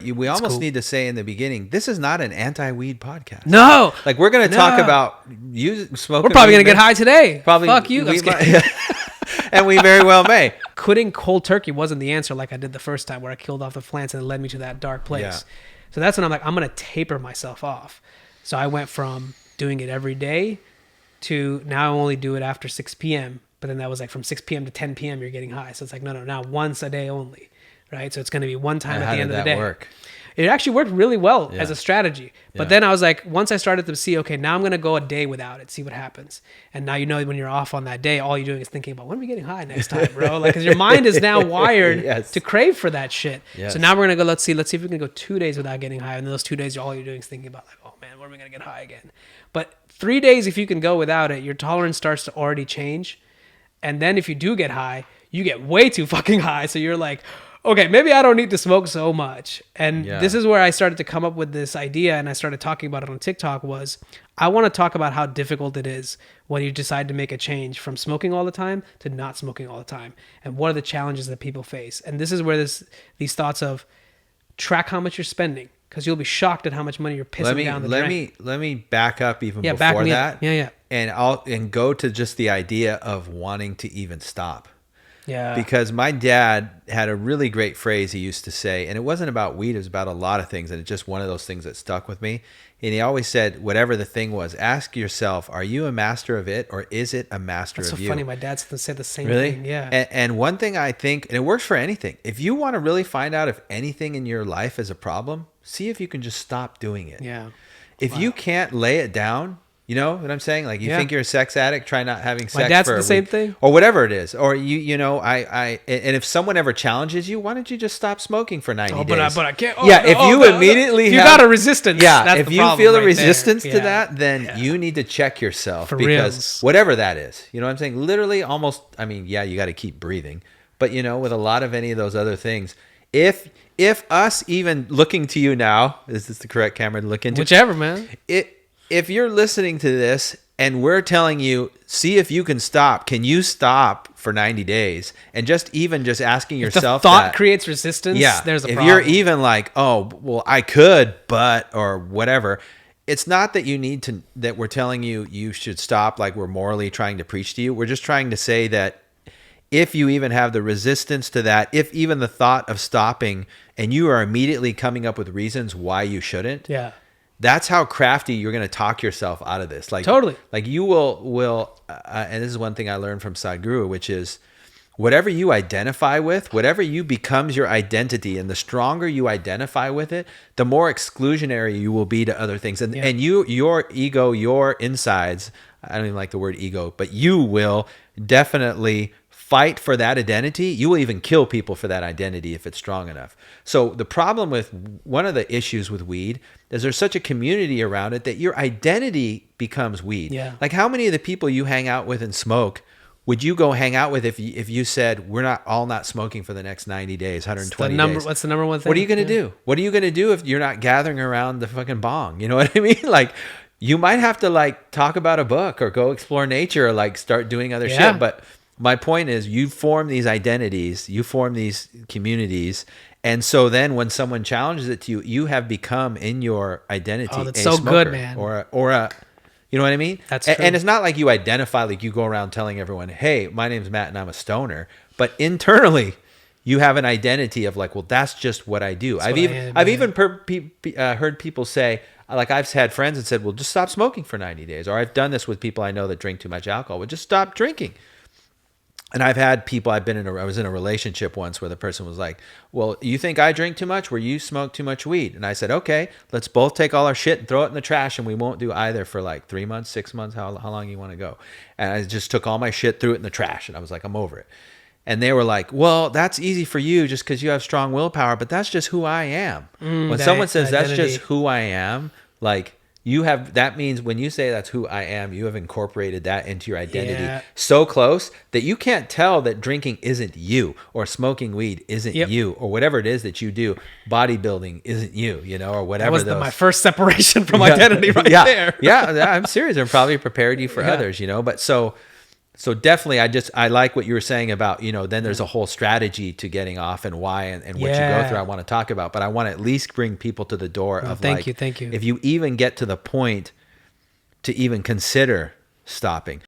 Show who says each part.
Speaker 1: We almost need to say in the beginning, this is not an anti-weed podcast.
Speaker 2: No.
Speaker 1: Like, we're going to talk about smoking.
Speaker 2: We're probably going to get high today.
Speaker 1: Probably.
Speaker 2: Fuck you.
Speaker 1: And we very well may.
Speaker 2: Quitting cold turkey wasn't the answer like I did the first time where I killed off the plants and it led me to that dark place.
Speaker 1: Yeah.
Speaker 2: So that's when I'm like, I'm going to taper myself off. So I went from doing it every day to now I only do it after 6 p.m. But then that was like from 6 p.m. to 10 p.m. you're getting high. So it's like, no, now once a day only. Right. So it's going to be one time at the end of the day.
Speaker 1: How did that work?
Speaker 2: It actually worked really well as a strategy. But then I was like, once I started to see, okay, now I'm going to go a day without it, see what happens. And now, when you're off on that day, all you're doing is thinking about when are we getting high next time, bro? Like, because your mind is now wired to crave for that shit.
Speaker 1: Yes.
Speaker 2: So now we're going to go, let's see if we can go 2 days without getting high. And those 2 days, all you're doing is thinking about like, oh man, when are we going to get high again? But 3 days, if you can go without it, your tolerance starts to already change. And then if you do get high, you get way too fucking high. So you're like, okay, maybe I don't need to smoke so much. And this is where I started to come up with this idea, and I started talking about it on TikTok, was I want to talk about how difficult it is when you decide to make a change from smoking all the time to not smoking all the time. And what are the challenges that people face? And this is where these thoughts of track how much you're spending, because you'll be shocked at how much money you're pissing down the drain.
Speaker 1: Let me back up even before that.
Speaker 2: Yeah.
Speaker 1: And go to just the idea of wanting to even stop.
Speaker 2: Yeah.
Speaker 1: Because my dad had a really great phrase he used to say, and it wasn't about weed, it was about a lot of things, and it's just one of those things that stuck with me. And he always said, whatever the thing was, ask yourself, are you a master of it, or is it a master of you?
Speaker 2: That's so funny. My dad said the same
Speaker 1: really?
Speaker 2: thing. Yeah.
Speaker 1: And one thing I think, and it works for anything, if you want to really find out if anything in your life is a problem, see if you can just stop doing it.
Speaker 2: Yeah.
Speaker 1: If you can't lay it down, you know what I'm saying? Like, you think you're a sex addict, try not having sex.
Speaker 2: My dad said the same thing.
Speaker 1: Or whatever it is. Or and if someone ever challenges you, why don't you just stop smoking for 90 days?
Speaker 2: But I can't.
Speaker 1: If you immediately
Speaker 2: you got a resistance. That's
Speaker 1: if
Speaker 2: the
Speaker 1: you
Speaker 2: problem
Speaker 1: feel a
Speaker 2: right
Speaker 1: resistance
Speaker 2: there.
Speaker 1: to that, then you need to check yourself.
Speaker 2: For
Speaker 1: because
Speaker 2: reals.
Speaker 1: whatever that is, you know what I'm saying? Literally almost, you got to keep breathing. But, with a lot of any of those other things, if us even looking to you now, is this the correct camera to look into?
Speaker 2: Whichever, man.
Speaker 1: If you're listening to this, and we're telling you, see if you can stop. Can you stop for 90 days? And just asking yourself
Speaker 2: if the thought creates resistance, there's a problem.
Speaker 1: If you're even like, oh, well, I could, but, or whatever. It's not that that we're telling you should stop, like we're morally trying to preach to you. We're just trying to say that if you even have the resistance to that, if even the thought of stopping, and you are immediately coming up with reasons why you shouldn't.
Speaker 2: Yeah.
Speaker 1: That's how crafty you're going to talk yourself out of this. Like,
Speaker 2: totally.
Speaker 1: Like you will and this is one thing I learned from Sadhguru, which is whatever you identify with, whatever you becomes your identity, and the stronger you identify with it, the more exclusionary you will be to other things. And your ego, your insides, I don't even like the word ego, but you will definitely fight for that identity. You will even kill people for that identity if it's strong enough. So the problem with one of the issues with weed is there's such a community around it that your identity becomes weed.
Speaker 2: Yeah.
Speaker 1: Like, how many of the people you hang out with and smoke would you go hang out with if you said, we're not smoking for the next 90 days, 120 days?
Speaker 2: What's the number one thing?
Speaker 1: What are you going to do? What are you going to do if you're not gathering around the fucking bong? You know what I mean? Like, you might have to like talk about a book or go explore nature or like start doing other shit. But my point is, you form these identities, you form these communities, and so then when someone challenges it to you, you have become in your identity
Speaker 2: that's
Speaker 1: a
Speaker 2: so
Speaker 1: smoker,
Speaker 2: good, man.
Speaker 1: or a, you know what I mean?
Speaker 2: That's true.
Speaker 1: And it's not like you identify, like you go around telling everyone, hey, my name's Matt and I'm a stoner, but internally you have an identity of like, well, that's just what I do. I've even heard people say, like, I've had friends that said, well, just stop smoking for 90 days. Or I've done this with people I know that drink too much alcohol. Well, just stop drinking. And I've had people, I was in a relationship once where the person was like, well, you think I drink too much? Where you smoke too much weed? And I said, okay, let's both take all our shit and throw it in the trash, and we won't do either for like 3 months, 6 months, how long you want to go. And I just took all my shit, threw it in the trash, and I was like, I'm over it. And they were like, well, that's easy for you just because you have strong willpower, but that's just who I am. When someone says that's just who I am, like, that means when you say that's who I am, you have incorporated that into your identity so close that you can't tell that drinking isn't you, or smoking weed isn't you, or whatever it is that you do, bodybuilding isn't you, or whatever.
Speaker 2: That was my first separation from identity there.
Speaker 1: Yeah, I'm serious. It probably prepared you for others, but so So definitely, I like what you were saying about, then there's a whole strategy to getting off and why and what you go through. I want to talk about, but I want to at least bring people to the door of
Speaker 2: thank you.
Speaker 1: if you even get to the point to even consider stopping.